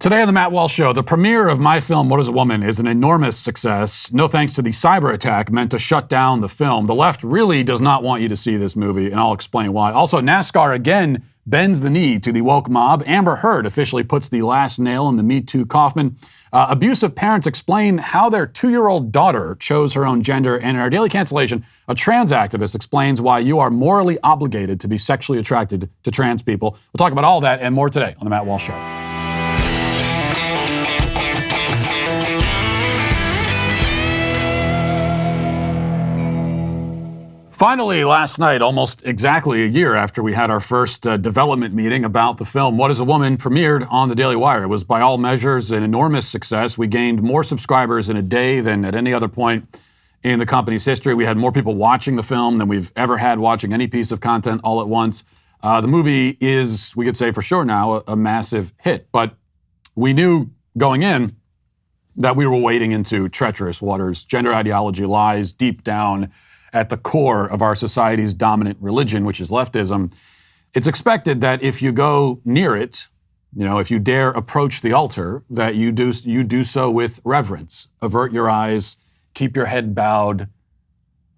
Today on the Matt Walsh Show, the premiere of my film, What is a Woman, is an enormous success. No thanks to the cyberattack meant to shut down the film. The left really does not want you to see this movie, and I'll explain why. Also, Nascar again bends the knee to the woke mob. Amber Heard officially puts the last nail in the Me Too coffin. Abusive parents explain how their 2-year-old daughter chose her own gender. And in our Daily Cancellation, a trans activist explains why you are morally obligated to be sexually attracted to trans people. We'll talk about all that and more today on the Matt Walsh Show. Finally, last night, almost exactly a year after we had our first development meeting about the film, What is a Woman, premiered on the Daily Wire. It was, by all measures, an enormous success. We gained more subscribers in a day than at any other point in the company's history. We had more people watching the film than we've ever had watching any piece of content all at once. The movie is, we could say for sure now, a massive hit. But we knew going in that we were wading into treacherous waters. Gender ideology lies deep down at the core of our society's dominant religion, which is leftism. It's expected that if you go near it, if you dare approach the altar, that you do so with reverence. Avert your eyes, keep your head bowed,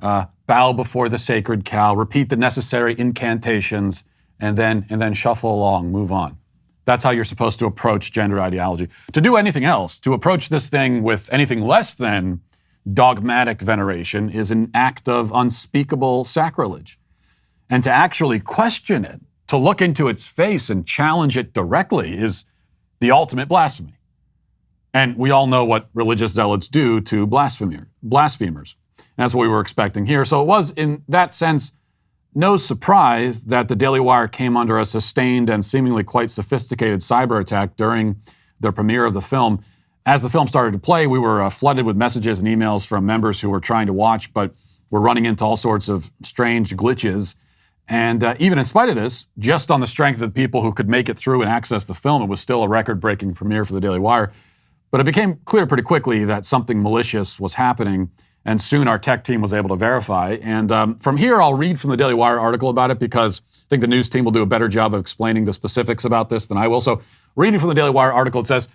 bow before the sacred cow, repeat the necessary incantations, and then shuffle along, move on. That's how you're supposed to approach gender ideology. To do anything else, to approach this thing with anything less than dogmatic veneration, is an act of unspeakable sacrilege. And to actually question it, to look into its face and challenge it directly, is the ultimate blasphemy. And we all know what religious zealots do to blasphemers. That's what we were expecting here. So it was, in that sense, no surprise that the Daily Wire came under a sustained and seemingly quite sophisticated cyber attack during the premiere of the film. As the film started to play, we were flooded with messages and emails from members who were trying to watch, but were running into all sorts of strange glitches. And even in spite of this, just on the strength of the people who could make it through and access the film, it was still a record-breaking premiere for the Daily Wire. But it became clear pretty quickly that something malicious was happening, and soon our tech team was able to verify. And from here, I'll read from the Daily Wire article about it, because I think the news team will do a better job of explaining the specifics about this than I will. So reading from the Daily Wire article, it says,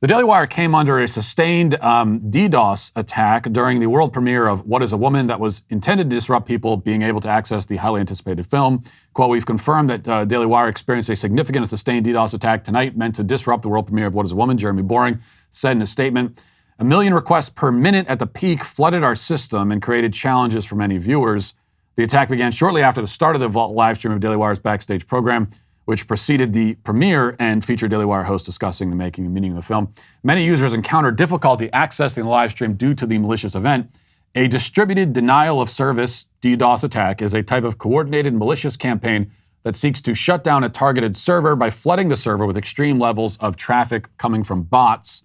the Daily Wire came under a sustained DDoS attack during the world premiere of What is a Woman that was intended to disrupt people being able to access the highly anticipated film. Quote, we've confirmed that Daily Wire experienced a significant and sustained DDoS attack tonight meant to disrupt the world premiere of What is a Woman, Jeremy Boring said in a statement. 1 million requests per minute at the peak flooded our system and created challenges for many viewers. The attack began shortly after the start of the live stream of Daily Wire's Backstage program, which preceded the premiere and featured Daily Wire hosts discussing the making and meaning of the film. Many users encountered difficulty accessing the live stream due to the malicious event. A distributed denial of service DDoS attack is a type of coordinated malicious campaign that seeks to shut down a targeted server by flooding the server with extreme levels of traffic coming from bots.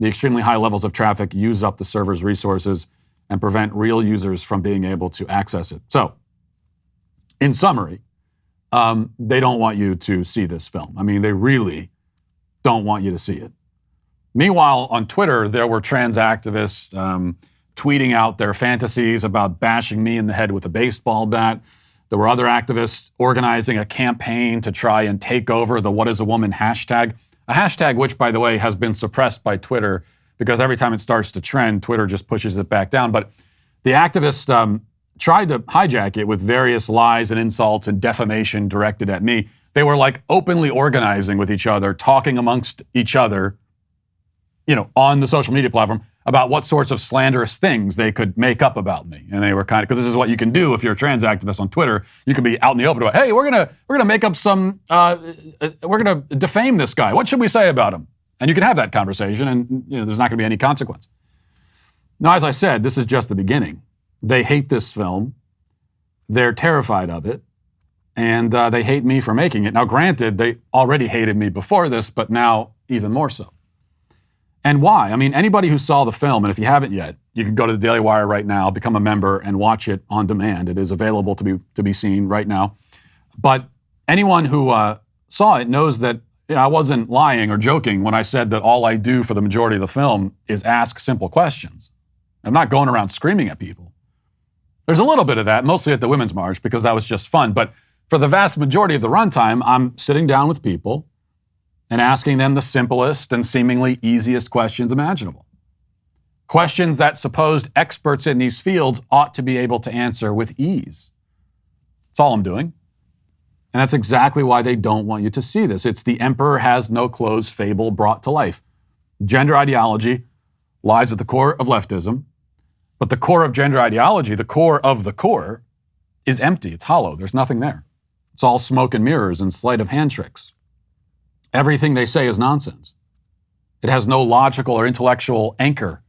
The extremely high levels of traffic use up the server's resources and prevent real users from being able to access it. So, in summary, they don't want you to see this film. I mean, they really don't want you to see it. Meanwhile, on Twitter, there were trans activists tweeting out their fantasies about bashing me in the head with a baseball bat. There were other activists organizing a campaign to try and take over the What is a Woman hashtag, a hashtag which, by the way, has been suppressed by Twitter because every time it starts to trend, Twitter just pushes it back down. But the activists tried to hijack it with various lies and insults and defamation directed at me. They were like openly organizing with each other, talking amongst each other, on the social media platform about what sorts of slanderous things they could make up about me. And they were kind of, because this is what you can do if you're a trans activist on Twitter. You can be out in the open about, hey, we're gonna make up some, we're gonna defame this guy. What should we say about him? And you can have that conversation, and there's not gonna be any consequence. Now, as I said, this is just the beginning. They hate this film. They're terrified of it. And they hate me for making it. Now, granted, they already hated me before this, but now even more so. And why? I mean, anybody who saw the film, and if you haven't yet, you can go to the Daily Wire right now, become a member, and watch it on demand. It is available to be seen right now. But anyone who saw it knows that I wasn't lying or joking when I said that all I do for the majority of the film is ask simple questions. I'm not going around screaming at people. There's a little bit of that, mostly at the Women's March, because that was just fun. But for the vast majority of the runtime, I'm sitting down with people, and asking them the simplest and seemingly easiest questions imaginable. Questions that supposed experts in these fields ought to be able to answer with ease. That's all I'm doing. And that's exactly why they don't want you to see this. It's the emperor has no clothes fable brought to life. Gender ideology lies at the core of leftism, but the core of gender ideology, the core of the core, is empty. It's hollow. There's nothing there. It's all smoke and mirrors and sleight of hand tricks. Everything they say is nonsense. It has no logical or intellectual anchor.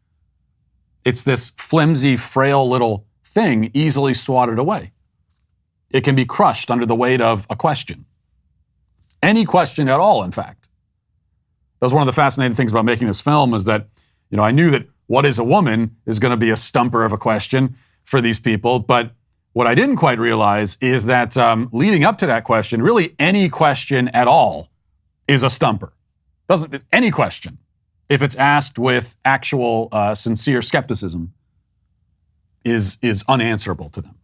It's this flimsy, frail little thing easily swatted away. It can be crushed under the weight of a question. Any question at all, in fact. That was one of the fascinating things about making this film is that, I knew that what is a woman is going to be a stumper of a question for these people, but what I didn't quite realize is that leading up to that question, really any question at all is a stumper. Any question, if it's asked with actual sincere skepticism, is unanswerable to them.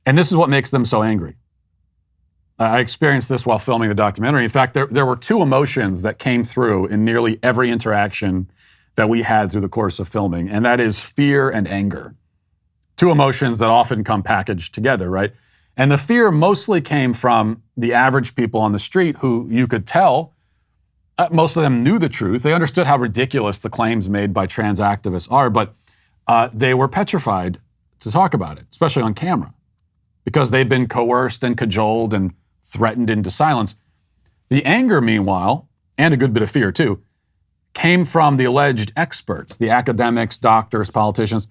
And this is what makes them so angry. I experienced this while filming the documentary. In fact, there were two emotions that came through in nearly every interaction that we had through the course of filming, and that is fear and anger. Two emotions that often come packaged together, right? And the fear mostly came from the average people on the street who you could tell, most of them knew the truth. They understood how ridiculous the claims made by trans activists are, but they were petrified to talk about it, especially on camera, because they'd been coerced and cajoled and threatened into silence. The anger, meanwhile, and a good bit of fear too, came from the alleged experts, the academics, doctors, politicians,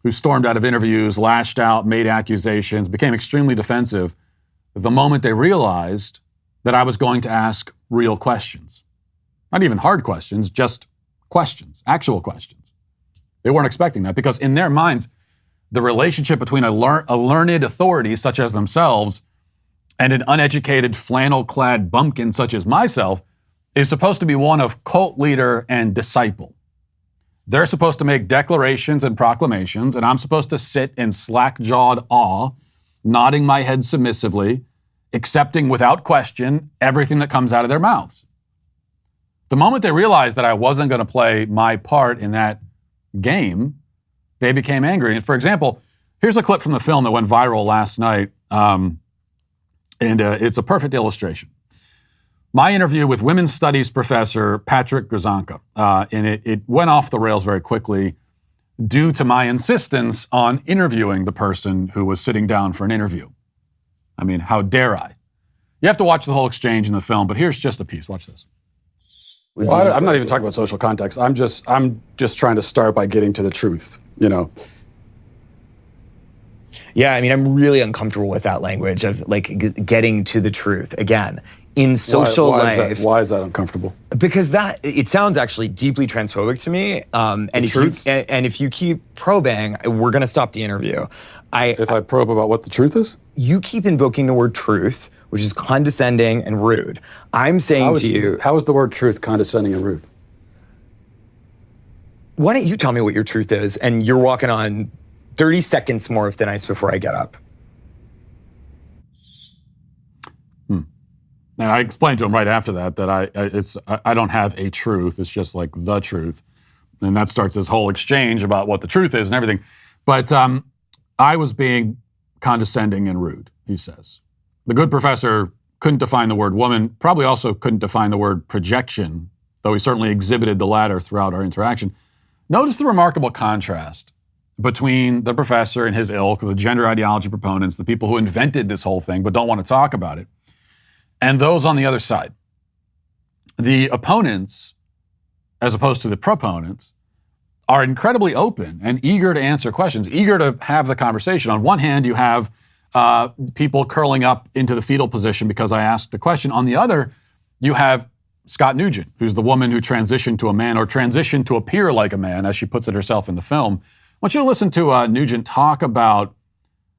who stormed out of interviews, lashed out, made accusations, became extremely defensive the moment they realized that I was going to ask real questions. Not even hard questions, just questions, actual questions. They weren't expecting that because in their minds, the relationship between a learned authority such as themselves and an uneducated flannel-clad bumpkin such as myself is supposed to be one of cult leader and disciple. They're supposed to make declarations and proclamations, and I'm supposed to sit in slack-jawed awe, nodding my head submissively, accepting without question everything that comes out of their mouths. The moment they realized that I wasn't going to play my part in that game, they became angry. And for example, here's a clip from the film that went viral last night, and it's a perfect illustration. My interview with women's studies professor Patrick Grzanka, and it went off the rails very quickly due to my insistence on interviewing the person who was sitting down for an interview. I mean, how dare I? You have to watch the whole exchange in the film, but here's just a piece. Watch this. Well, I'm not even talking about social context. I'm just trying to start by getting to the truth, Yeah, I mean, I'm really uncomfortable with that language of getting to the truth. Again, in social life. Why is that uncomfortable? Because it sounds actually deeply transphobic to me. And if you keep probing, we're going to stop the interview. If I probe about what the truth is? You keep invoking the word truth, which is condescending and rude. I'm saying to you... How is the word truth condescending and rude? Why don't you tell me what your truth is, and you're walking on 30 seconds more of thin ice before I get up. And I explained to him right after that I don't have a truth. It's just like the truth. And that starts this whole exchange about what the truth is and everything. But I was being condescending and rude, he says. The good professor couldn't define the word woman, probably also couldn't define the word projection, though he certainly exhibited the latter throughout our interaction. Notice the remarkable contrast between the professor and his ilk, the gender ideology proponents, the people who invented this whole thing but don't want to talk about it, and those on the other side. The opponents, as opposed to the proponents, are incredibly open and eager to answer questions, eager to have the conversation. On one hand, you have people curling up into the fetal position because I asked a question. On the other, you have Scott Nugent, who's the woman who transitioned to a man or transitioned to appear like a man, as she puts it herself in the film. I want you to listen to Nugent talk about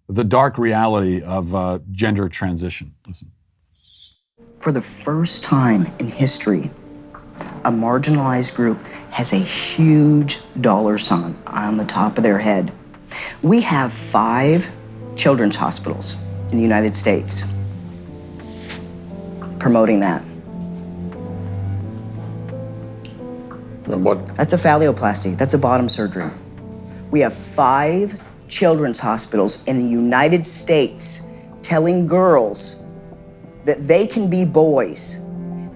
the dark reality of gender transition. Listen. For the first time in history, a marginalized group has a huge dollar sign on the top of their head. We have 5 children's hospitals in the United States promoting that. What? That's a phalloplasty. That's a bottom surgery. We have 5 children's hospitals in the United States telling girls that they can be boys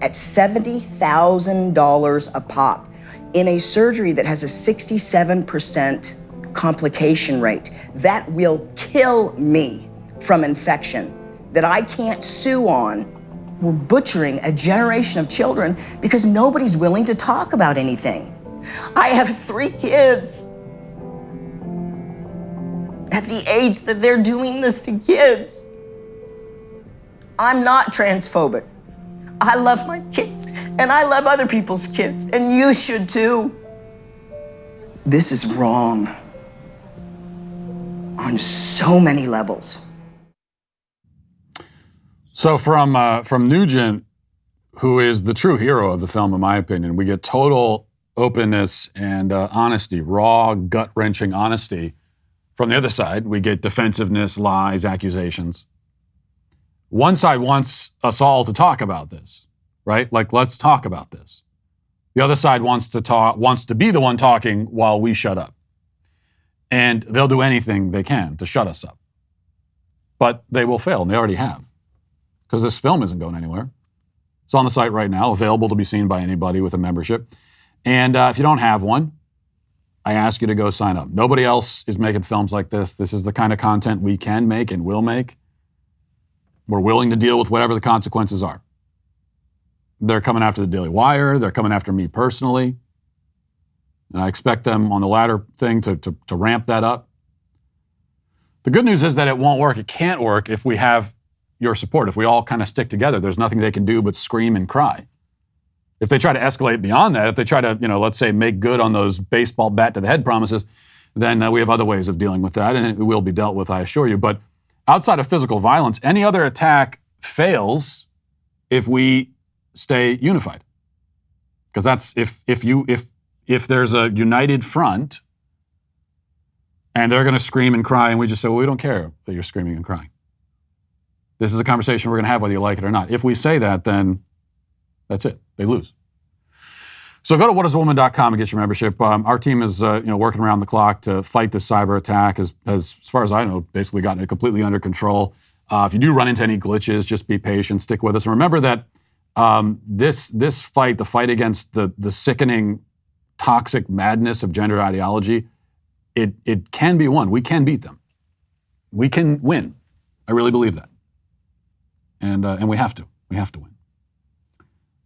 at $70,000 a pop in a surgery that has a 67% complication rate. That will kill me from infection that I can't sue on. We're butchering a generation of children because nobody's willing to talk about anything. I have 3 kids. At the age that they're doing this to kids. I'm not transphobic. I love my kids, and I love other people's kids, and you should too. This is wrong on so many levels. So from Nugent, who is the true hero of the film, in my opinion, we get total openness and honesty, raw, gut-wrenching honesty. From the other side, we get defensiveness, lies, accusations. One side wants us all to talk about this, right? Like, let's talk about this. The other side wants to be the one talking while we shut up. And they'll do anything they can to shut us up. But they will fail, and they already have. Because this film isn't going anywhere. It's on the site right now, available to be seen by anybody with a membership. And if you don't have one, I ask you to go sign up. Nobody else is making films like this. This is the kind of content we can make and will make. We're willing to deal with whatever the consequences are. They're coming after the Daily Wire. They're coming after me personally. And I expect them on the latter thing to ramp that up. The good news is that it won't work. It can't work if we have your support. If we all kind of stick together, there's nothing they can do but scream and cry. If they try to escalate beyond that, if they try to, let's say, make good on those baseball bat to the head promises, then we have other ways of dealing with that, and it will be dealt with, I assure you. But outside of physical violence, any other attack fails if we stay unified. Because that's if there's a united front and they're going to scream and cry, and we just say, well, we don't care that you're screaming and crying. This is a conversation we're going to have whether you like it or not. If we say that, then that's it. They lose. So go to whatisawoman.com and get your membership. Our team is working around the clock to fight this cyber attack. As far as I know, basically gotten it completely under control. If you do run into any glitches, just be patient, stick with us. And remember that this fight, the fight against the sickening, toxic madness of gender ideology, it can be won. We can beat them. We can win. I really believe that. And we have to. We have to win.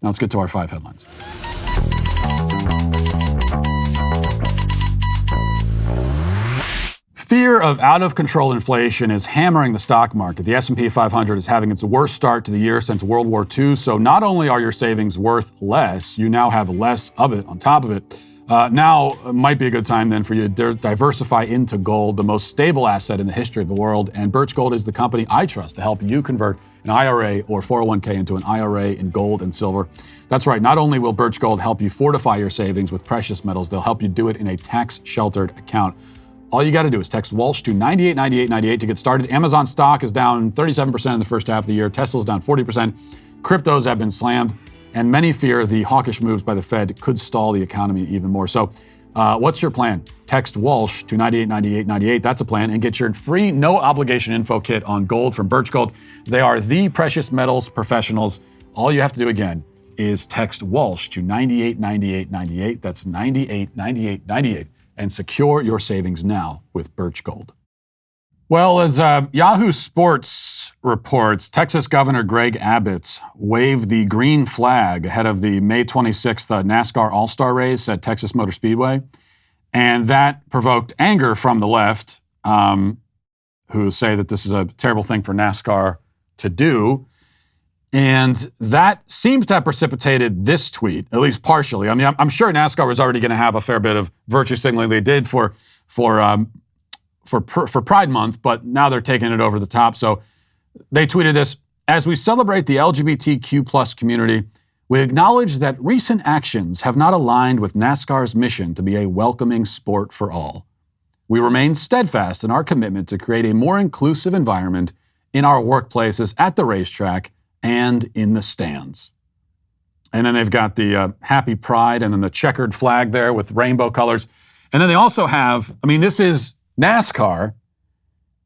Now let's get to our 5 headlines. Fear of out-of-control inflation is hammering the stock market. The S&P 500 is having its worst start to the year since World War II. So not only are your savings worth less, you now have less of it on top of it. Now might be a good time then for you to diversify into gold, the most stable asset in the history of the world. And Birch Gold is the company I trust to help you convert an IRA or 401k into an IRA in gold and silver. That's right. Not only will Birch Gold help you fortify your savings with precious metals, they'll help you do it in a tax-sheltered account. All you got to do is text Walsh to 989898 to get started. Amazon stock is down 37% in the first half of the year. Tesla's down 40%. Cryptos have been slammed. And many fear the hawkish moves by the Fed could stall the economy even more. So what's your plan? Text Walsh to 989898. That's a plan. And get your free no obligation info kit on gold from Birch Gold. They are the precious metals professionals. All you have to do again is text Walsh to 989898. That's 989898. And secure your savings now with Birch Gold. Well, as Yahoo Sports reports, Texas Governor Greg Abbott waved the green flag ahead of the May 26th NASCAR All-Star race at Texas Motor Speedway. And that provoked anger from the left, who say that this is a terrible thing for NASCAR to do. And that seems to have precipitated this tweet, at least partially. I mean, I'm sure NASCAR was already going to have a fair bit of virtue signaling they did for Pride Month, but now they're taking it over the top. So they tweeted this: as we celebrate the LGBTQ plus community, we acknowledge that recent actions have not aligned with NASCAR's mission to be a welcoming sport for all. We remain steadfast in our commitment to create a more inclusive environment in our workplaces, at the racetrack, and in the stands. And then they've got the Happy Pride and then the checkered flag there with rainbow colors. And then they also have, I mean, this is NASCAR.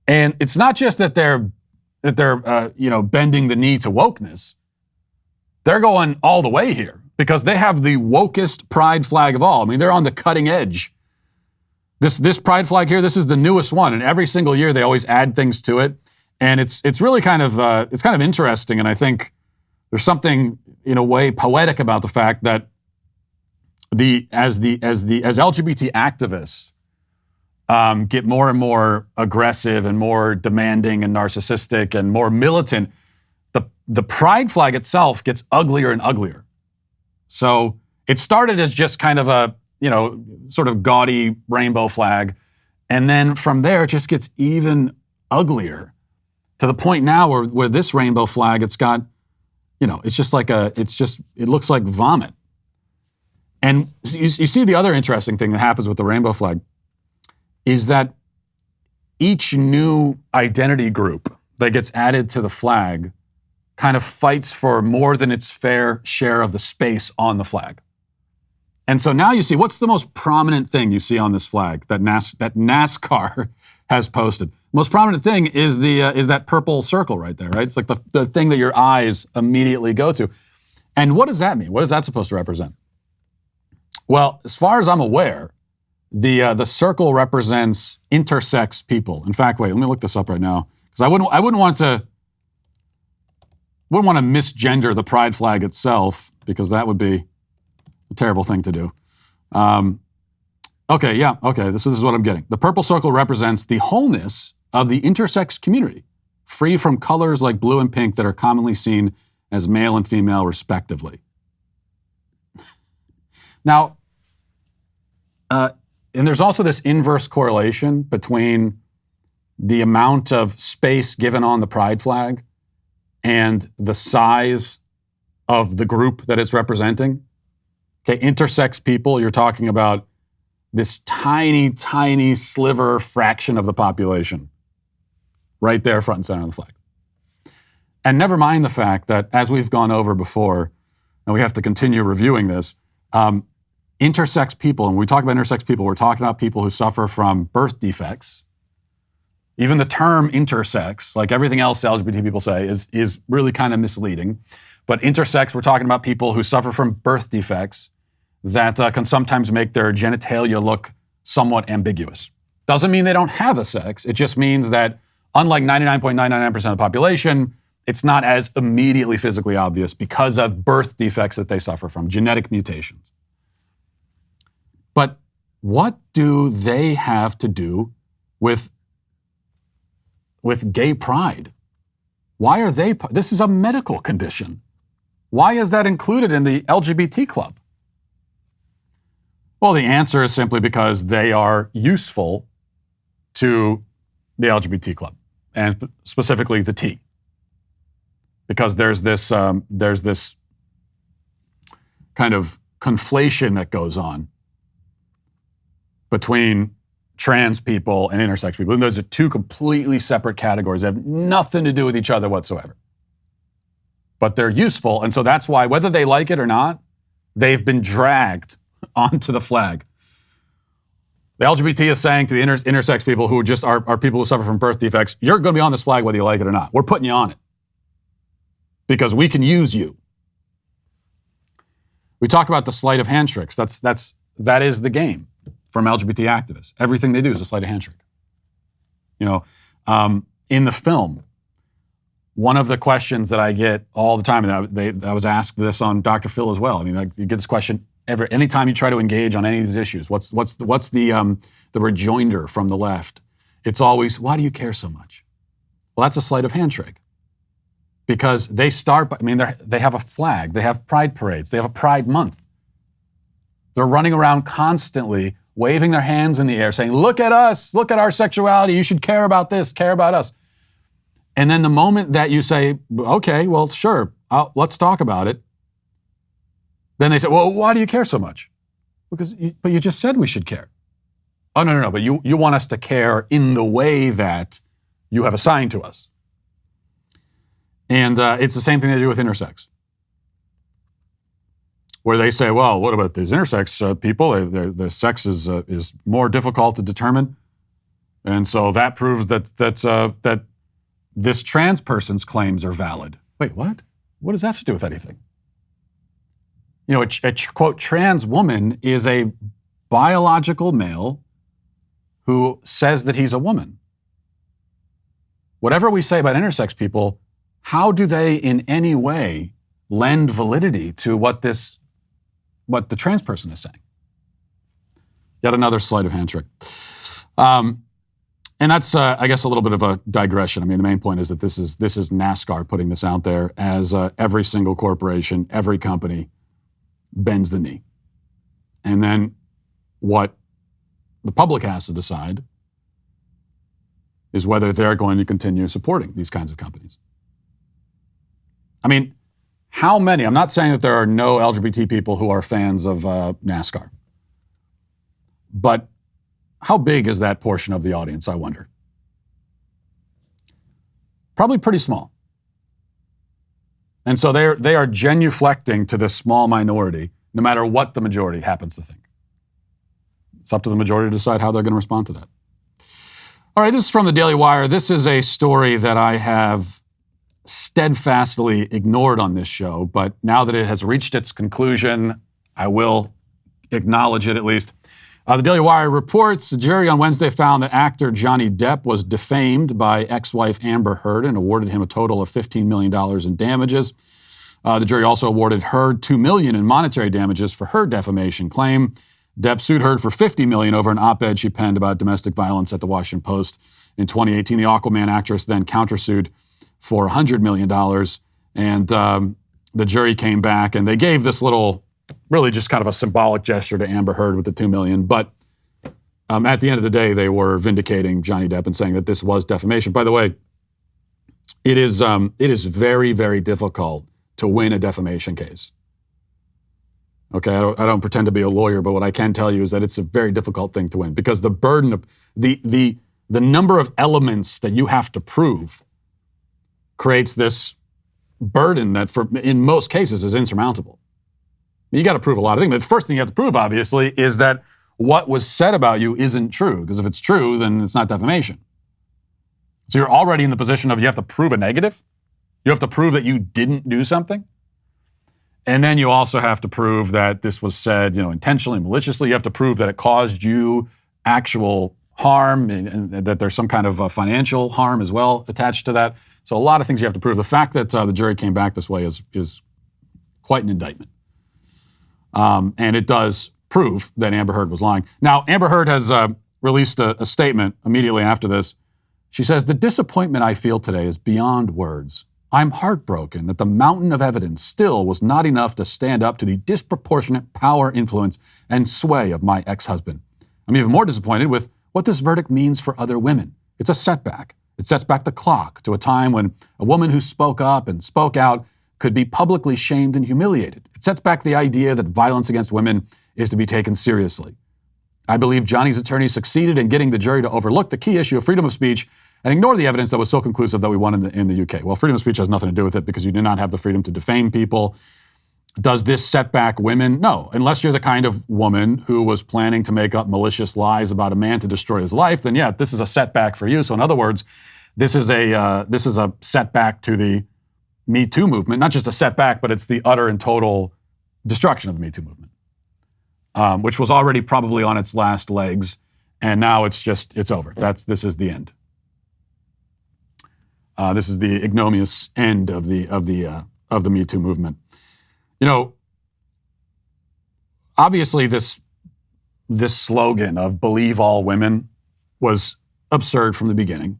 And it's not just that they're bending the knee to wokeness. They're going all the way here because they have the wokest pride flag of all. I mean, they're on the cutting edge. This pride flag here, this is the newest one. And every single year they always add things to it. And it's really kind of interesting. And I think there's something in a way poetic about the fact that as LGBT activists get more and more aggressive and more demanding and narcissistic and more militant, the pride flag itself gets uglier and uglier. So it started as just kind of a, sort of gaudy rainbow flag. And then from there, it just gets even uglier to the point now where this rainbow flag, it's got, it's just like it looks like vomit. And you see the other interesting thing that happens with the rainbow flag is that each new identity group that gets added to the flag kind of fights for more than its fair share of the space on the flag. And so now you see, what's the most prominent thing you see on this flag that NASCAR has posted? Most prominent thing is that purple circle right there, right? It's like the thing that your eyes immediately go to. And what does that mean? What is that supposed to represent? Well, as far as I'm aware, the circle represents intersex people. In fact, wait, let me look this up right now because I wouldn't want to misgender the pride flag itself because that would be a terrible thing to do. Okay, this is what I'm getting. The purple circle represents the wholeness of the intersex community, free from colors like blue and pink that are commonly seen as male and female respectively. Now, and there's also this inverse correlation between the amount of space given on the pride flag and the size of the group that it's representing. Okay, intersex people, you're talking about this tiny, tiny sliver fraction of the population right there front and center on the flag. And never mind the fact that, as we've gone over before, and we have to continue reviewing this, intersex people, and when we talk about intersex people, we're talking about people who suffer from birth defects. Even the term intersex, like everything else LGBT people say, is really kind of misleading. But intersex, we're talking about people who suffer from birth defects that can sometimes make their genitalia look somewhat ambiguous. Doesn't mean they don't have a sex. It just means that, unlike 99.999% of the population, it's not as immediately physically obvious because of birth defects that they suffer from, genetic mutations. But what do they have to do with gay pride? Why are they? This is a medical condition. Why is that included in the LGBT club? Well, the answer is simply because they are useful to the LGBT club, and specifically the T. Because there's this kind of conflation that goes on between trans people and intersex people. And those are two completely separate categories. They have nothing to do with each other whatsoever. But they're useful, and so that's why, whether they like it or not, they've been dragged onto the flag. The LGBT is saying to the intersex people who just are people who suffer from birth defects, you're going to be on this flag whether you like it or not. We're putting you on it because we can use you. We talk about the sleight of hand tricks. That is the game from LGBT activists. Everything they do is a sleight of hand trick. In the film, one of the questions that I get all the time, and I was asked this on Dr. Phil as well. I mean, you get this question anytime you try to engage on any of these issues. What's the rejoinder from the left? It's always, why do you care so much? Well, that's a sleight of hand trick. Because they start by, they have a flag, they have pride parades, they have a pride month. They're running around constantly waving their hands in the air saying, look at us, look at our sexuality, you should care about this, care about us. And then the moment that you say, okay, well, sure, let's talk about it, then they say, well, why do you care so much? But you just said we should care. Oh, no, but you want us to care in the way that you have assigned to us. And it's the same thing they do with intersex. where they say, well, what about these intersex people? Their sex is more difficult to determine. And so that proves that this trans person's claims are valid. Wait, what? What does that have to do with anything? You know, a quote, trans woman is a biological male who says that he's a woman. Whatever we say about intersex people, how do they in any way lend validity to what the trans person is saying? Yet another sleight of hand trick. And that's, I guess, a little bit of a digression. I mean, the main point is that this is NASCAR putting this out there as every single corporation, every company bends the knee. And then what the public has to decide is whether they're going to continue supporting these kinds of companies. I mean, how many, I'm not saying that there are no LGBT people who are fans of NASCAR, but how big is that portion of the audience, I wonder? Probably pretty small. And so they are genuflecting to this small minority, no matter what the majority happens to think. It's up to the majority to decide how they're going to respond to that. All right, this is from the Daily Wire. This is a story that I have steadfastly ignored on this show, but now that it has reached its conclusion, I will acknowledge it at least. The Daily Wire reports the jury on Wednesday found that actor Johnny Depp was defamed by ex-wife Amber Heard and awarded him a total of $15 million in damages. The jury also awarded Heard $2 million in monetary damages for her defamation claim. Depp sued Heard for $50 million over an op-ed she penned about domestic violence at the Washington Post in 2018. The Aquaman actress then countersued for $100 million. And the jury came back and they gave this little, really just kind of a symbolic gesture to Amber Heard with the $2 million. But at the end of the day, they were vindicating Johnny Depp and saying that this was defamation. By the way, it is very, very difficult to win a defamation case. Okay, I don't pretend to be a lawyer, but what I can tell you is that it's a very difficult thing to win because the burden of the number of elements that you have to prove creates this burden that in most cases is insurmountable. You got to prove a lot of things. But the first thing you have to prove, obviously, is that what was said about you isn't true. Because if it's true, then it's not defamation. So you're already in the position of you have to prove a negative. You have to prove that you didn't do something. And then you also have to prove that this was said, intentionally, maliciously. You have to prove that it caused you actual harm and that there's some kind of financial harm as well attached to that. So a lot of things you have to prove. The fact that the jury came back this way is quite an indictment. And it does prove that Amber Heard was lying. Now, Amber Heard has released a statement immediately after this. She says, "The disappointment I feel today is beyond words. I'm heartbroken that the mountain of evidence still was not enough to stand up to the disproportionate power, influence, and sway of my ex-husband. I'm even more disappointed with what this verdict means for other women. It's a setback. It sets back the clock to a time when a woman who spoke up and spoke out could be publicly shamed and humiliated. It sets back the idea that violence against women is to be taken seriously. I believe Johnny's attorney succeeded in getting the jury to overlook the key issue of freedom of speech and ignore the evidence that was so conclusive that we won in the UK. Well, freedom of speech has nothing to do with it because you do not have the freedom to defame people. Does this set back women? No, unless you're the kind of woman who was planning to make up malicious lies about a man to destroy his life, then yeah, this is a setback for you. So in other words, this is a setback to the Me Too movement. Not just a setback, but it's the utter and total destruction of the Me Too movement, which was already probably on its last legs, and now it's over. This is the end. This is the ignominious end of the Me Too movement. Obviously this slogan of "believe all women" was absurd from the beginning,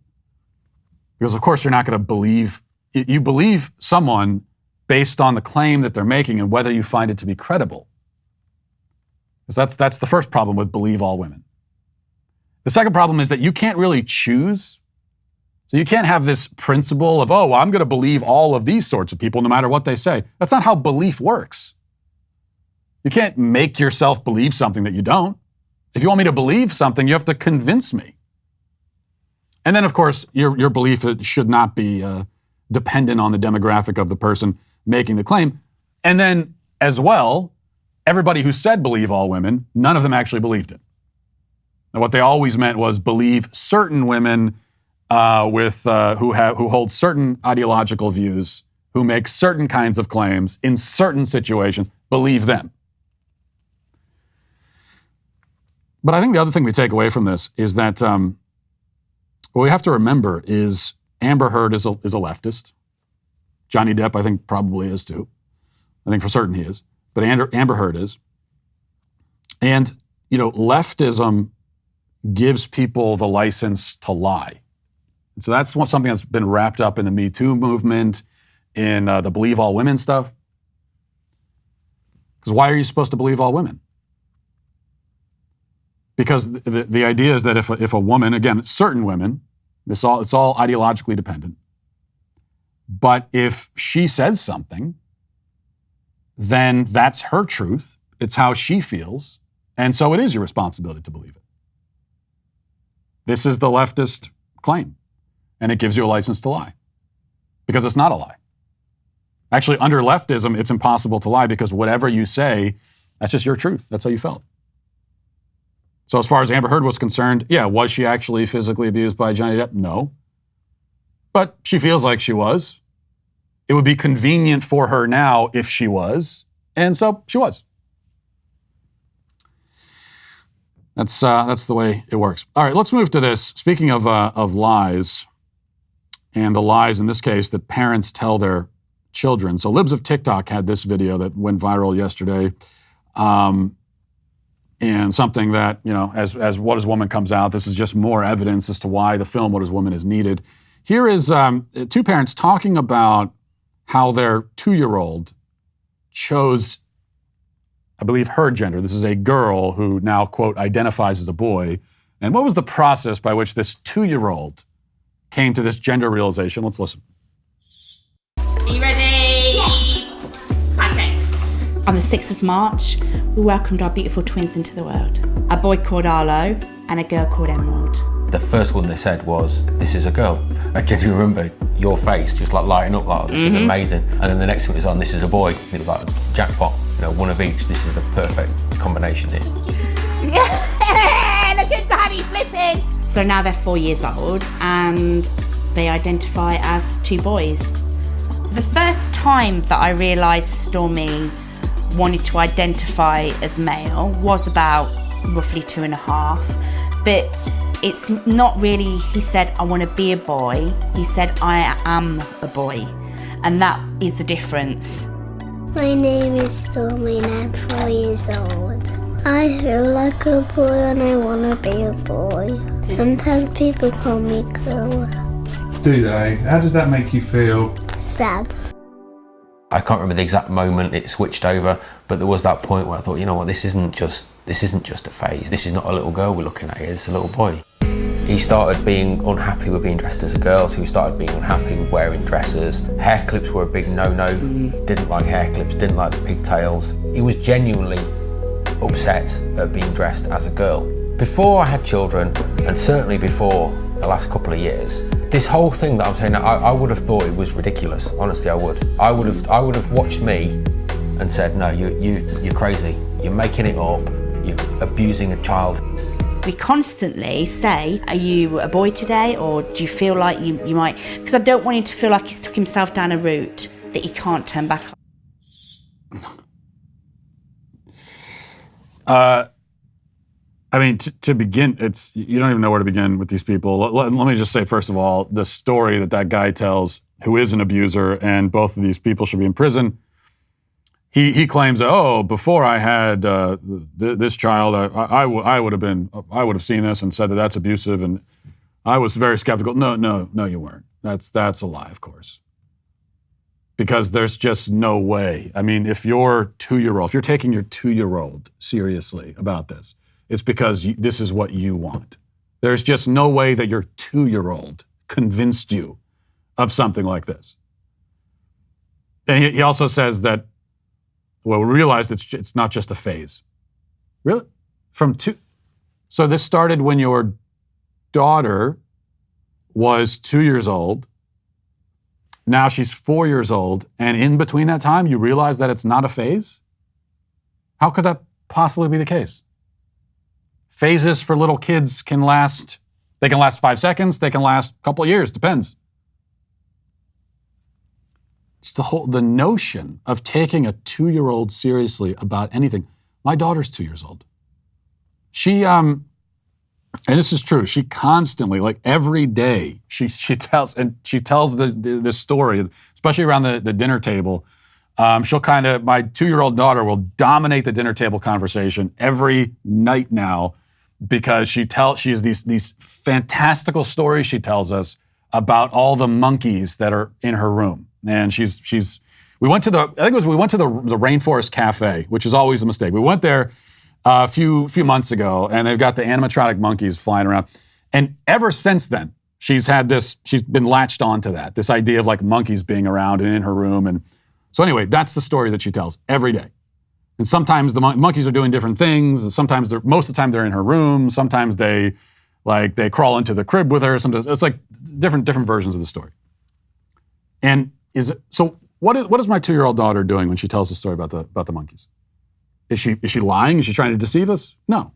because of course you're not going to believe. You believe someone based on the claim that they're making and whether you find it to be credible. Because that's the first problem with "believe all women." The second problem is that you can't really choose. So you can't have this principle of, I'm going to believe all of these sorts of people no matter what they say. That's not how belief works. You can't make yourself believe something that you don't. If you want me to believe something, you have to convince me. And then, of course, your belief should not be dependent on the demographic of the person making the claim. And then, as well, everybody who said believe all women, none of them actually believed it. And what they always meant was believe certain women who hold certain ideological views, who make certain kinds of claims in certain situations, believe them. But I think the other thing we take away from this is that what we have to remember is Amber Heard is a leftist. Johnny Depp, I think, probably is too. I think for certain he is. But Amber Heard is. And, leftism gives people the license to lie. And so that's something that's been wrapped up in the Me Too movement, in the believe all women stuff. Because why are you supposed to believe all women? Because the idea is that if a woman, again, certain women, it's all ideologically dependent, but if she says something, then that's her truth. It's how she feels. And so it is your responsibility to believe it. This is the leftist claim. And it gives you a license to lie. Because it's not a lie. Actually, under leftism, it's impossible to lie because whatever you say, that's just your truth. That's how you felt. So as far as Amber Heard was concerned, yeah, was she actually physically abused by Johnny Depp? No. But she feels like she was. It would be convenient for her now if she was. And so she was. That's the way it works. All right, let's move to this. Speaking of lies, and the lies in this case that parents tell their children. So Libs of TikTok had this video that went viral yesterday. And something that, as What Is Woman comes out, this is just more evidence as to why the film What Is Woman is needed. Here is two parents talking about how their 2-year-old chose, I believe, her gender. This is a girl who now, quote, identifies as a boy. And what was the process by which this 2-year-old came to this gender realization? Let's listen. Are you ready? Yeah. Thanks. On the 6th of March, we welcomed our beautiful twins into the world. A boy called Arlo and a girl called Emerald. The first one they said was, "This is a girl." I genuinely remember your face just like lighting up, like, "This is amazing." And then the next one was on, "This is a boy." It was like jackpot, one of each. This is the perfect combination here. Yeah, look at Daddy flipping. So now they're 4 years old and they identify as 2 boys. The first time that I realised Stormy wanted to identify as male was about roughly 2.5, but it's not really, he said, "I want to be a boy." He said, "I am a boy." And that is the difference. My name is Stormy and I'm 4 years old. I feel like a boy and I want to be a boy. Sometimes people call me girl. Do they? How does that make you feel? Sad. I can't remember the exact moment it switched over, but there was that point where I thought, you know what, this isn't just a phase. This is not a little girl we're looking at here, it's a little boy. He started being unhappy with being dressed as a girl, so he started being unhappy with wearing dresses. Hair clips were a big no-no. Didn't like hair clips, didn't like the pigtails. He was genuinely upset at being dressed as a girl. Before I had children, and certainly before the last couple of years, this whole thing that I'm saying, I would have thought it was ridiculous. Honestly, I would. I would have watched me and said, "No, you're crazy. You're making it up. You're abusing a child." We constantly say, "Are you a boy today, or do you feel like you might?" Because I don't want him to feel like he's stuck himself down a route that he can't turn back on. I mean, to begin, you don't even know where to begin with these people. Let me just say, first of all, the story that guy tells, who is an abuser, and both of these people should be in prison. He claims, "Oh, before I had this child, I would have seen this and said that that's abusive, and I was very skeptical." No, you weren't. That's a lie, of course. Because there's just no way. I mean, if you're taking your 2-year-old seriously about this, it's because this is what you want. There's just no way that your 2-year-old convinced you of something like this. And he also says that, well, we realized it's not just a phase. Really? So this started when your daughter was 2 years old. Now she's 4 years old. And in between that time, you realize that it's not a phase? How could that possibly be the case? Phases for little kids can last 5 seconds, they can last a couple of years, depends. It's the notion of taking a 2-year-old seriously about anything. My daughter's 2 years old. She, and this is true, she constantly, like every day, she tells this story, especially around the dinner table. My 2-year-old daughter will dominate the dinner table conversation every night now, because she has these fantastical stories she tells us about all the monkeys that are in her room. And we went to the Rainforest Cafe, which is always a mistake. We went there a few months ago, and they've got the animatronic monkeys flying around. And ever since then, she's been latched onto that, this idea of like monkeys being around and in her room. And so anyway, that's the story that she tells every day. And sometimes the monkeys are doing different things. And sometimes most of the time they're in her room. Sometimes they crawl into the crib with her. Sometimes it's like different versions of the story. And what is my 2-year-old daughter doing when she tells the story about the monkeys? Is she lying? Is she trying to deceive us? No.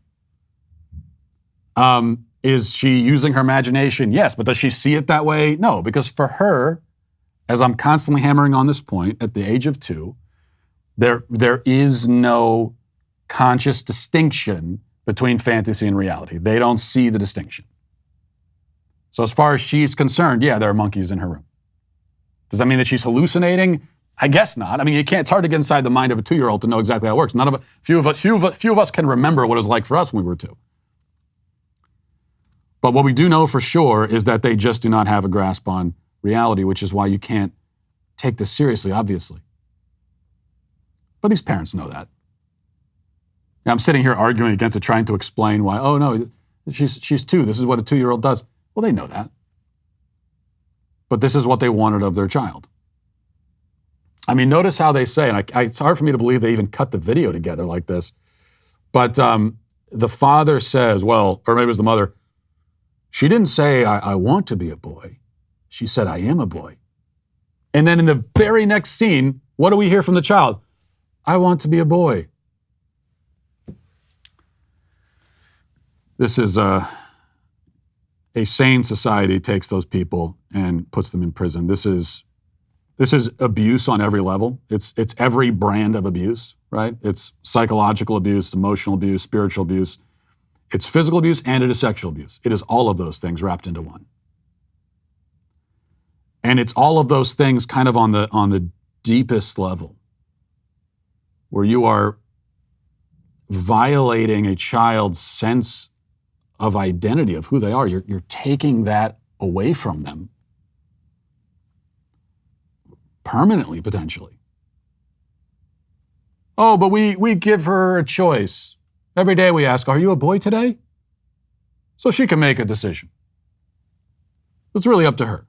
Is she using her imagination? Yes. But does she see it that way? No. Because for her, as I'm constantly hammering on this point, at the age of 2, there is no conscious distinction between fantasy and reality. They don't see the distinction. So as far as she's concerned, yeah, there are monkeys in her room. Does that mean that she's hallucinating? I guess not. I mean, it's hard to get inside the mind of a 2-year-old to know exactly how it works. Few of us can remember what it was like for us when we were 2. But what we do know for sure is that they just do not have a grasp on reality, which is why you can't take this seriously, obviously. But these parents know that. Now, I'm sitting here arguing against it, trying to explain why, oh no, she's 2, this is what a 2-year-old does. Well, they know that. But this is what they wanted of their child. I mean, notice how they say, and it's hard for me to believe they even cut the video together like this, but the father says, well, or maybe it was the mother, she didn't say, I want to be a boy. She said, I am a boy. And then in the very next scene, what do we hear from the child? I want to be a boy. This is a sane society takes those people and puts them in prison. This is abuse on every level. It's every brand of abuse, right? It's psychological abuse, emotional abuse, spiritual abuse. It's physical abuse and it is sexual abuse. It is all of those things wrapped into one. And it's all of those things kind of on the deepest level, where you are violating a child's sense of identity, of who they are. You're taking that away from them permanently, potentially. Oh, but we give her a choice. Every day we ask, are you a boy today? So she can make a decision. It's really up to her.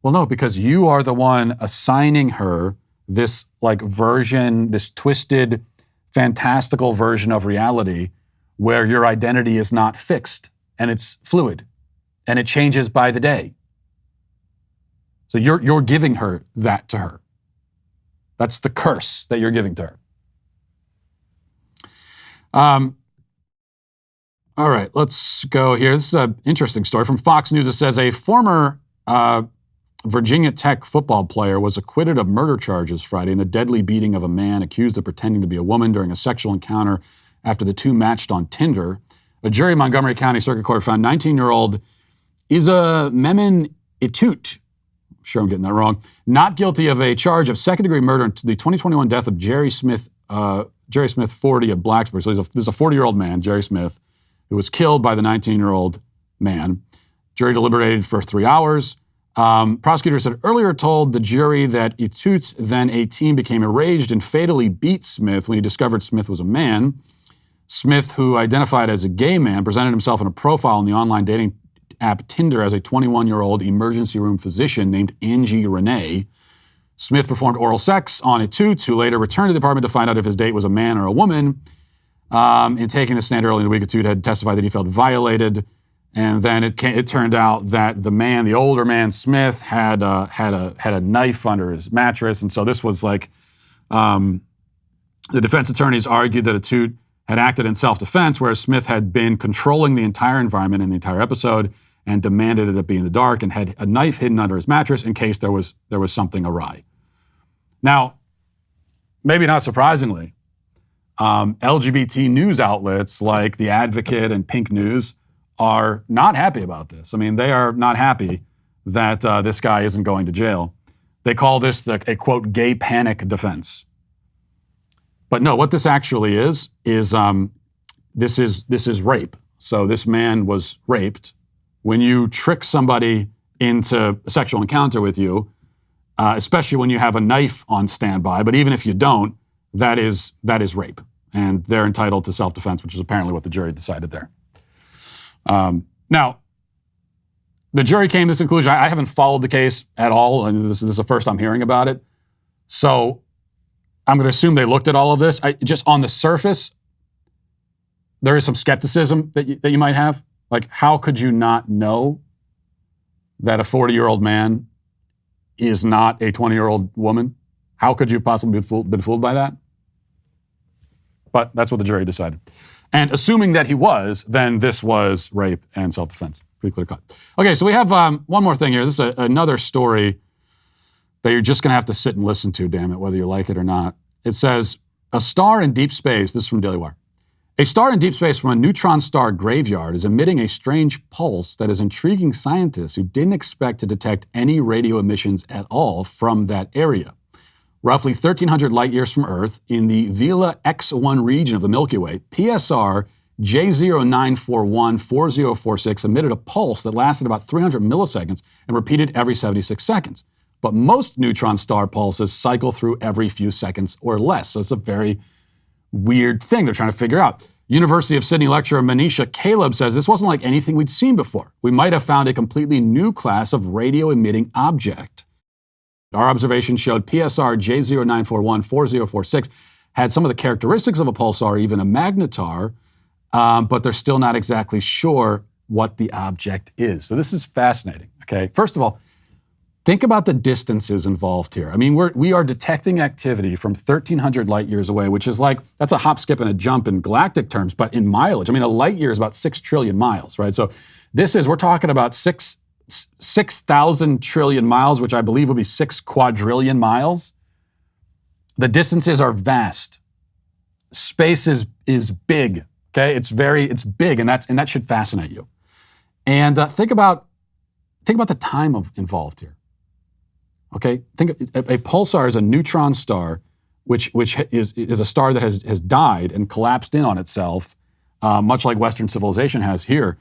Well, no, because you are the one assigning her this version, this twisted, fantastical version of reality where your identity is not fixed and it's fluid and it changes by the day. So you're giving her that to her. That's the curse that you're giving to her. All right, let's go here. This is an interesting story from Fox News. It says a former Virginia Tech football player was acquitted of murder charges Friday in the deadly beating of a man accused of pretending to be a woman during a sexual encounter after the two matched on Tinder. A jury in Montgomery County Circuit Court found 19-year-old Isa Memin Itut, I'm sure I'm getting that wrong, not guilty of a charge of second-degree murder in the 2021 death of Jerry Smith, 40 of Blacksburg. So there's a 40-year-old man, Jerry Smith, who was killed by the 19-year-old man. Jury deliberated for 3 hours. Prosecutors had earlier told the jury that Itut, then 18, became enraged and fatally beat Smith when he discovered Smith was a man. Smith, who identified as a gay man, presented himself in a profile on the online dating app Tinder as a 21-year-old emergency room physician named Angie Renee. Smith performed oral sex on Itut, who later returned to the department to find out if his date was a man or a woman. In taking the stand early in the week, Itut had testified that he felt violated. And then it turned out that the older man, Smith, had a knife under his mattress. And so this was The defense attorneys argued that Atut had acted in self-defense, whereas Smith had been controlling the entire environment in the entire episode and demanded that it be in the dark and had a knife hidden under his mattress in case there was something awry. Now, maybe not surprisingly, LGBT news outlets like The Advocate and Pink News are not happy about this. I mean, they are not happy that this guy isn't going to jail. They call this a quote, gay panic defense. But no, what this actually is this is rape. So this man was raped. When you trick somebody into a sexual encounter with you, especially when you have a knife on standby, but even if you don't, that is rape. And they're entitled to self-defense, which is apparently what the jury decided there. Now, the jury came to this conclusion. I haven't followed the case at all, and this is the first I'm hearing about it. So I'm going to assume they looked at all of this. Just on the surface, there is some skepticism that you might have. Like, how could you not know that a 40-year-old man is not a 20-year-old woman? How could you possibly been fooled by that? But that's what the jury decided. And assuming that he was, then this was rape and self-defense. Pretty clear cut. Okay, so we have one more thing here. This is another story that you're just going to have to sit and listen to, damn it, whether you like it or not. It says, a star in deep space, this is from Daily Wire. A star in deep space from a neutron star graveyard is emitting a strange pulse that is intriguing scientists who didn't expect to detect any radio emissions at all from that area. Roughly 1,300 light years from Earth, in the Vela X1 region of the Milky Way, PSR J09414046 emitted a pulse that lasted about 300 milliseconds and repeated every 76 seconds. But most neutron star pulses cycle through every few seconds or less. So it's a very weird thing they're trying to figure out. University of Sydney lecturer Manisha Caleb says this wasn't like anything we'd seen before. We might have found a completely new class of radio-emitting object. Our observation showed PSR J09414046 had some of the characteristics of a pulsar, even a magnetar, but they're still not exactly sure what the object is. So this is fascinating, okay? First of all, think about the distances involved here. I mean, we are detecting activity from 1,300 light years away, which is like, that's a hop, skip, and a jump in galactic terms, but in mileage. I mean, a light year is about 6 trillion miles, right? So we're talking about 6,000 trillion miles, which I believe would be 6 quadrillion miles. The distances are vast. Space is big, okay? It's big, and that should fascinate you. And think about the time involved here. Okay, think a pulsar is a neutron star, which is a star that has died and collapsed in on itself, much like Western civilization has here.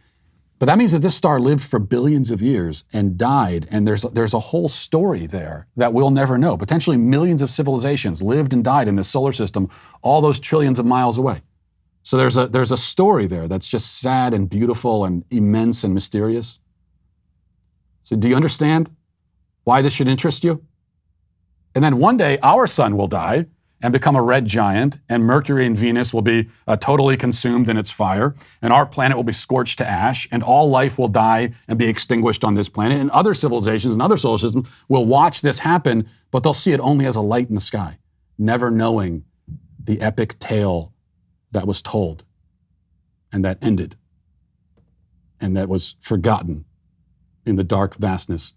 But that means that this star lived for billions of years and died, and there's a whole story there that we'll never know. Potentially millions of civilizations lived and died in this solar system, all those trillions of miles away. So there's a story there that's just sad and beautiful and immense and mysterious. So do you understand why this should interest you? And then one day our sun will die and become a red giant, and Mercury and Venus will be totally consumed in its fire, and our planet will be scorched to ash, and all life will die and be extinguished on this planet, and other civilizations and other solar systems will watch this happen, but they'll see it only as a light in the sky, never knowing the epic tale that was told and that ended and that was forgotten in the dark vastness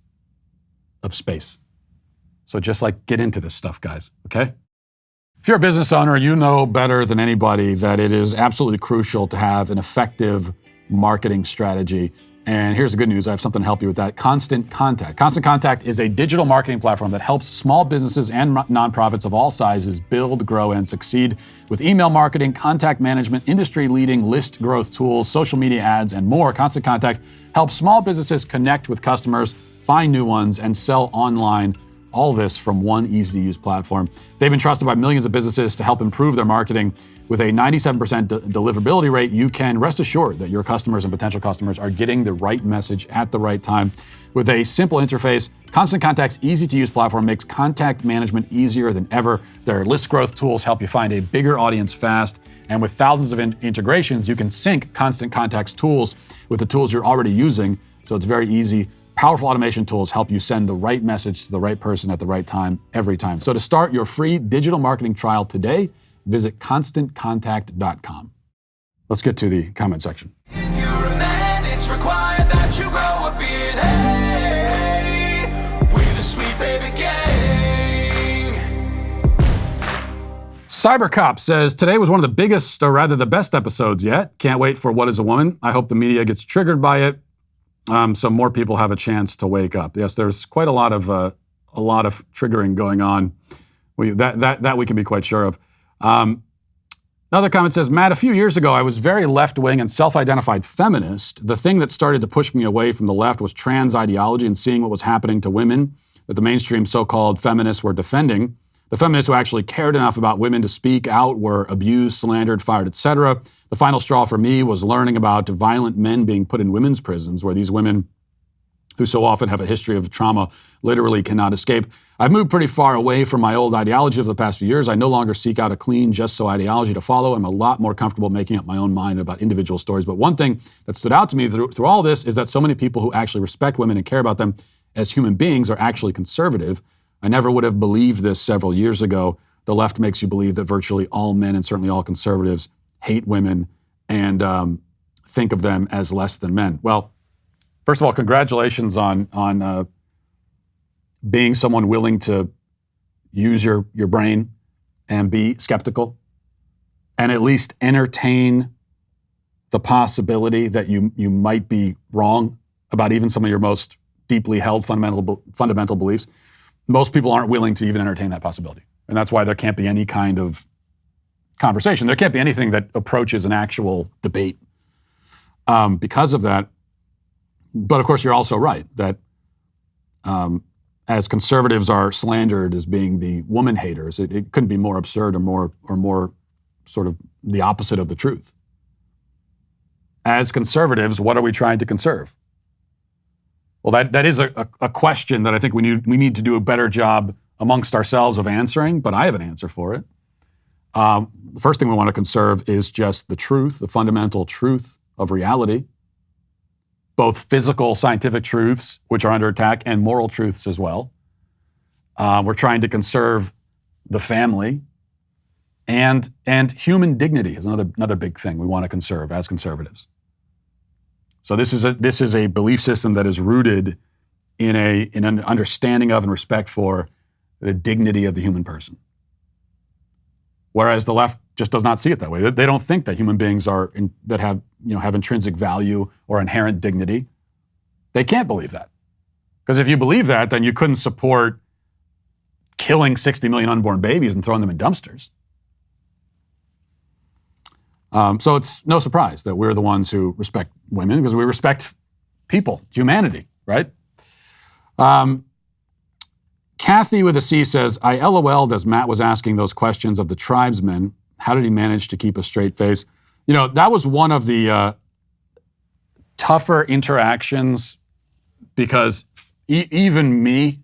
of space. So just get into this stuff, guys, okay? If you're a business owner, you know better than anybody that it is absolutely crucial to have an effective marketing strategy. And here's the good news. I have something to help you with that. Constant Contact. Constant Contact is a digital marketing platform that helps small businesses and nonprofits of all sizes build, grow, and succeed with email marketing, contact management, industry-leading list growth tools, social media ads, and more. Constant Contact helps small businesses connect with customers, find new ones, and sell online. All this from one easy-to-use platform. They've been trusted by millions of businesses to help improve their marketing. With a 97% deliverability rate, you can rest assured that your customers and potential customers are getting the right message at the right time. With a simple interface, Constant Contact's easy-to-use platform makes contact management easier than ever. Their list growth tools help you find a bigger audience fast. And with thousands of integrations, you can sync Constant Contact's tools with the tools you're already using, so it's very easy. Powerful automation tools help you send the right message to the right person at the right time, every time. So to start your free digital marketing trial today, visit ConstantContact.com. Let's get to the comment section. If you're a man, it's required that you grow a beard. Hey, we're the Sweet Baby Gang. Cybercop says, today was one of the biggest, or rather the best episodes yet. Can't wait for What is a Woman. I hope the media gets triggered by it, so more people have a chance to wake up. Yes, there's quite a lot of triggering going on. That we can be quite sure of. Another comment says, Matt, a few years ago, I was very left-wing and self-identified feminist. The thing that started to push me away from the left was trans ideology and seeing what was happening to women that the mainstream so-called feminists were defending. The feminists who actually cared enough about women to speak out were abused, slandered, fired, etc. The final straw for me was learning about violent men being put in women's prisons, where these women, who so often have a history of trauma, literally cannot escape. I've moved pretty far away from my old ideology of the past few years. I no longer seek out a clean, just so ideology to follow. I'm a lot more comfortable making up my own mind about individual stories. But one thing that stood out to me through all this is that so many people who actually respect women and care about them as human beings are actually conservative. I never would have believed this several years ago. The left makes you believe that virtually all men and certainly all conservatives hate women and think of them as less than men. Well, first of all, congratulations on being someone willing to use your brain and be skeptical and at least entertain the possibility that you might be wrong about even some of your most deeply held fundamental beliefs. Most people aren't willing to even entertain that possibility. And that's why there can't be any kind of conversation. There can't be anything that approaches an actual debate because of that. But of course, you're also right that as conservatives are slandered as being the woman haters, it couldn't be more absurd or more sort of the opposite of the truth. As conservatives, what are we trying to conserve? Well, that is a question that I think we need to do a better job amongst ourselves of answering, but I have an answer for it. The first thing we want to conserve is just the truth, the fundamental truth of reality. Both physical, scientific truths, which are under attack, and moral truths as well. We're trying to conserve the family, and human dignity is another big thing we want to conserve as conservatives. So this is a belief system that is rooted in an understanding of and respect for the dignity of the human person. Whereas the left just does not see it that way. They don't think that human beings have intrinsic value or inherent dignity. They can't believe that. Because if you believe that, then you couldn't support killing 60 million unborn babies and throwing them in dumpsters. So it's no surprise that we're the ones who respect women because we respect people, humanity, right? Kathy with a C says, I LOL'd as Matt was asking those questions of the tribesmen. How did he manage to keep a straight face? You know, that was one of the tougher interactions because even me, you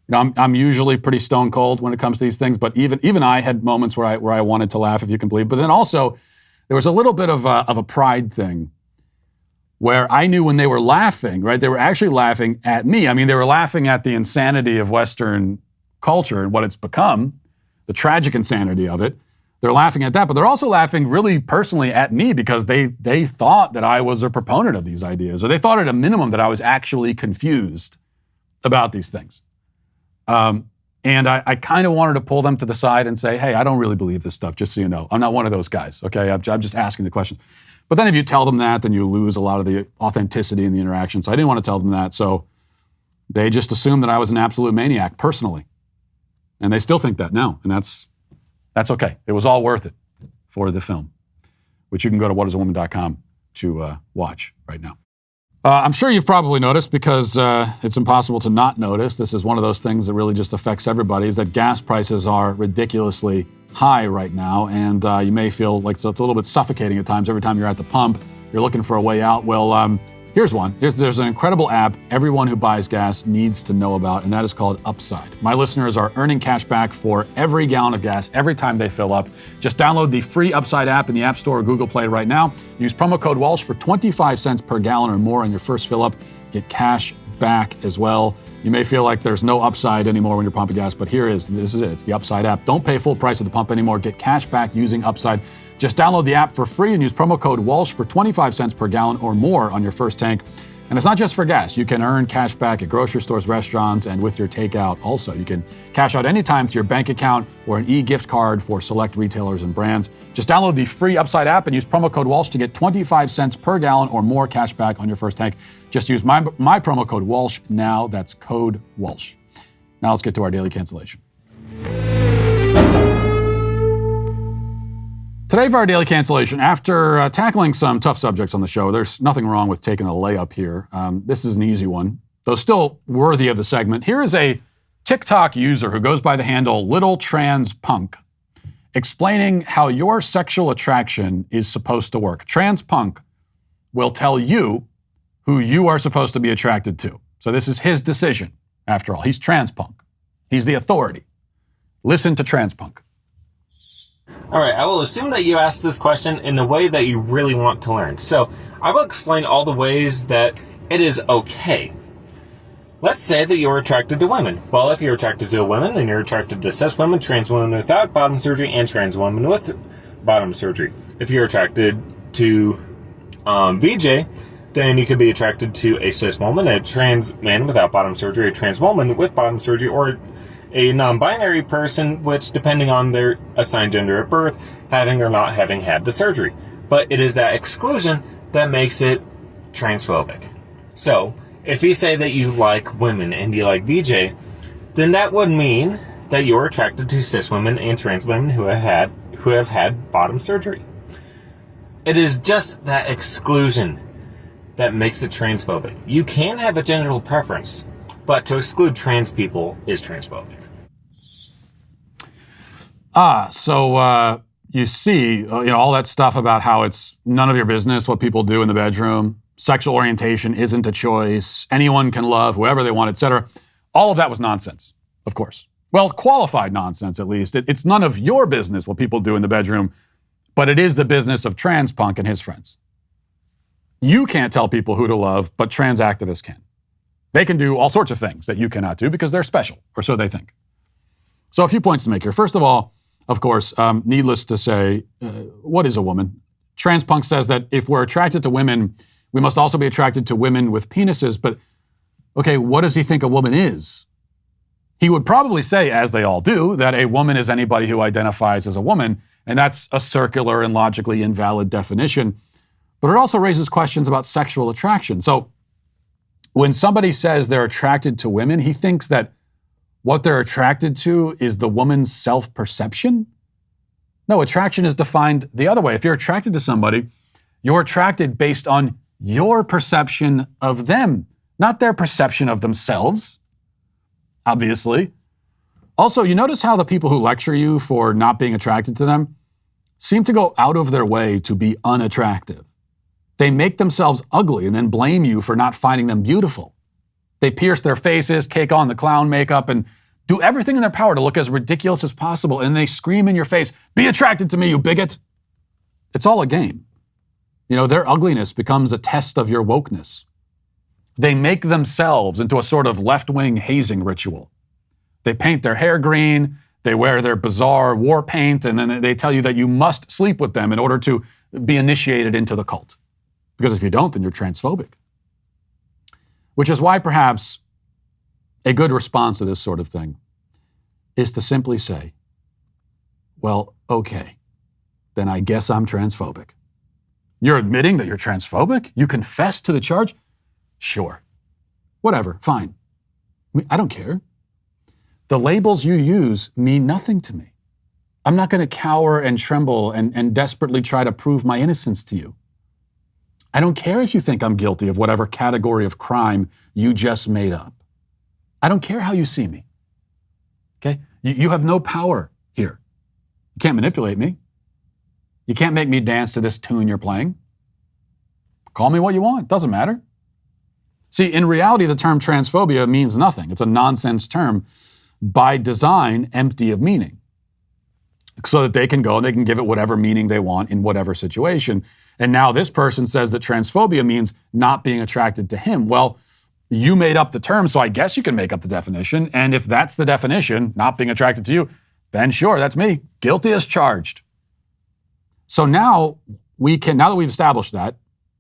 know, I'm usually pretty stone cold when it comes to these things, but even I had moments where I wanted to laugh, if you can believe. But then also, there was a little bit of a pride thing where I knew when they were laughing, right? They were actually laughing at me. I mean, they were laughing at the insanity of Western culture and what it's become, the tragic insanity of it. They're laughing at that, but they're also laughing really personally at me because they thought that I was a proponent of these ideas, or they thought at a minimum that I was actually confused about these things. And I kind of wanted to pull them to the side and say, hey, I don't really believe this stuff, just so you know. I'm not one of those guys, okay? I'm just asking the questions. But then if you tell them that, then you lose a lot of the authenticity in the interaction. So I didn't want to tell them that. So they just assumed that I was an absolute maniac personally. And they still think that now. And that's okay. It was all worth it for the film, which you can go to whatisawoman.com to watch right now. I'm sure you've probably noticed, because it's impossible to not notice, this is one of those things that really just affects everybody, is that gas prices are ridiculously high right now, and you may feel like it's a little bit suffocating at times every time you're at the pump. You're looking for a way out. Well, here's one. There's an incredible app everyone who buys gas needs to know about, and that is called Upside. My listeners are earning cash back for every gallon of gas every time they fill up. Just download the free Upside app in the App Store or Google Play right now. Use promo code Walsh for 25 cents per gallon or more on your first fill up. Get cash back as well. You may feel like there's no upside anymore when you're pumping gas, but this is it. It's the Upside app. Don't pay full price at the pump anymore. Get cash back using Upside. Just download the app for free and use promo code Walsh for 25 cents per gallon or more on your first tank. And it's not just for gas. You can earn cash back at grocery stores, restaurants, and with your takeout also. You can cash out anytime to your bank account or an e-gift card for select retailers and brands. Just download the free Upside app and use promo code Walsh to get 25 cents per gallon or more cash back on your first tank. Just use my promo code Walsh now. That's code Walsh. Now let's get to our daily cancellation. Today for our daily cancellation, after tackling some tough subjects on the show, there's nothing wrong with taking a layup here. This is an easy one, though still worthy of the segment. Here is a TikTok user who goes by the handle Little Trans Punk, explaining how your sexual attraction is supposed to work. Trans Punk will tell you who you are supposed to be attracted to. So this is his decision, after all. He's Trans Punk. He's the authority. Listen to Trans Punk. All right, I will assume that you asked this question in the way that you really want to learn. So I will explain all the ways that it is okay. Let's say that you're attracted to women. Well, if you're attracted to women, then you're attracted to cis women, trans women without bottom surgery, and trans women with bottom surgery. If you're attracted to VJ, then you could be attracted to a cis woman, a trans man without bottom surgery, a trans woman with bottom surgery, or a non-binary person, which, depending on their assigned gender at birth, having or not having had the surgery. But it is that exclusion that makes it transphobic. So, if you say that you like women and you like VJ, then that would mean that you're attracted to cis women and trans women who have had bottom surgery. It is just that exclusion that makes it transphobic. You can have a genital preference, but to exclude trans people is transphobic. So you see, all that stuff about how it's none of your business what people do in the bedroom. Sexual orientation isn't a choice. Anyone can love whoever they want, etc. All of that was nonsense, of course. Well, qualified nonsense, at least. It's none of your business what people do in the bedroom, but it is the business of Trans Punk and his friends. You can't tell people who to love, but trans activists can. They can do all sorts of things that you cannot do because they're special, or so they think. So a few points to make here. First of all, of course, needless to say, what is a woman? Trans Punk says that if we're attracted to women, we must also be attracted to women with penises. But, okay, what does he think a woman is? He would probably say, as they all do, that a woman is anybody who identifies as a woman, and that's a circular and logically invalid definition. But it also raises questions about sexual attraction. So when somebody says they're attracted to women, he thinks that what they're attracted to is the woman's self-perception? No, attraction is defined the other way. If you're attracted to somebody, you're attracted based on your perception of them, not their perception of themselves, obviously. Also, you notice how the people who lecture you for not being attracted to them seem to go out of their way to be unattractive. They make themselves ugly and then blame you for not finding them beautiful. They pierce their faces, cake on the clown makeup, and do everything in their power to look as ridiculous as possible, and they scream in your face, "Be attracted to me, you bigot!" It's all a game. Their ugliness becomes a test of your wokeness. They make themselves into a sort of left-wing hazing ritual. They paint their hair green, they wear their bizarre war paint, and then they tell you that you must sleep with them in order to be initiated into the cult. Because if you don't, then you're transphobic. Which is why perhaps a good response to this sort of thing is to simply say, well, okay, then I guess I'm transphobic. You're admitting that you're transphobic? You confess to the charge? Sure. Whatever, fine. I don't care. The labels you use mean nothing to me. I'm not going to cower and tremble and desperately try to prove my innocence to you. I don't care if you think I'm guilty of whatever category of crime you just made up. I don't care how you see me. Okay? You have no power here. You can't manipulate me. You can't make me dance to this tune you're playing. Call me what you want. Doesn't matter. See, in reality, the term transphobia means nothing. It's a nonsense term by design, empty of meaning. So that they can go and they can give it whatever meaning they want in whatever situation. And now this person says that transphobia means not being attracted to him. Well, You made up the term, so I guess you can make up the definition. And if that's the definition, not being attracted to you, then sure, that's me. Guilty as charged. So now that we've established that,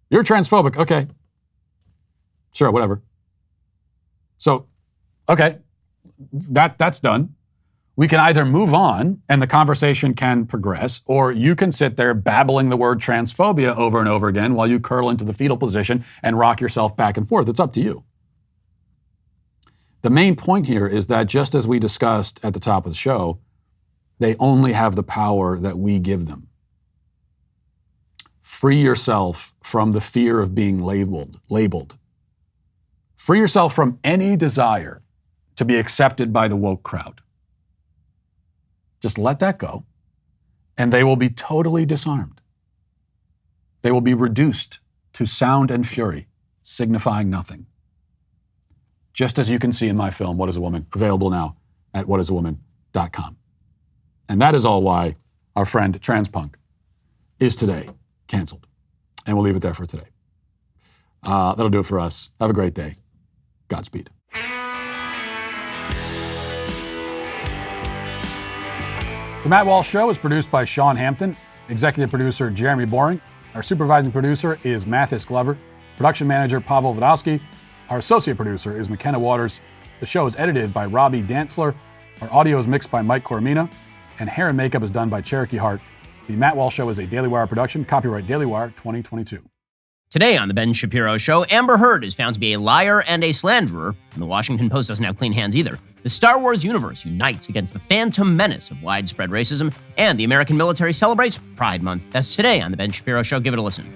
you're transphobic. Okay. Sure, whatever. So, okay, that's done. We can either move on and the conversation can progress, or you can sit there babbling the word transphobia over and over again while you curl into the fetal position and rock yourself back and forth. It's up to you. The main point here is that, just as we discussed at the top of the show, they only have the power that we give them. Free yourself from the fear of being labeled. Free yourself from any desire to be accepted by the woke crowd. Just let that go, and they will be totally disarmed. They will be reduced to sound and fury, signifying nothing. Just as you can see in my film, What is a Woman, available now at whatisawoman.com. And that is all why our friend Transpunk is today canceled. And we'll leave it there for today. That'll do it for us. Have a great day. Godspeed. The Matt Walsh Show is produced by Sean Hampton, executive producer Jeremy Boring. Our supervising producer is Mathis Glover, production manager Pavel Vodowski. Our associate producer is McKenna Waters. The show is edited by Robbie Dantzler. Our audio is mixed by Mike Coromina, and hair and makeup is done by Cherokee Hart. The Matt Walsh Show is a Daily Wire production, copyright Daily Wire 2022. Today on The Ben Shapiro Show, Amber Heard is found to be a liar and a slanderer, and the Washington Post doesn't have clean hands either. The Star Wars universe unites against the phantom menace of widespread racism, and the American military celebrates Pride Month. That's today on The Ben Shapiro Show. Give it a listen.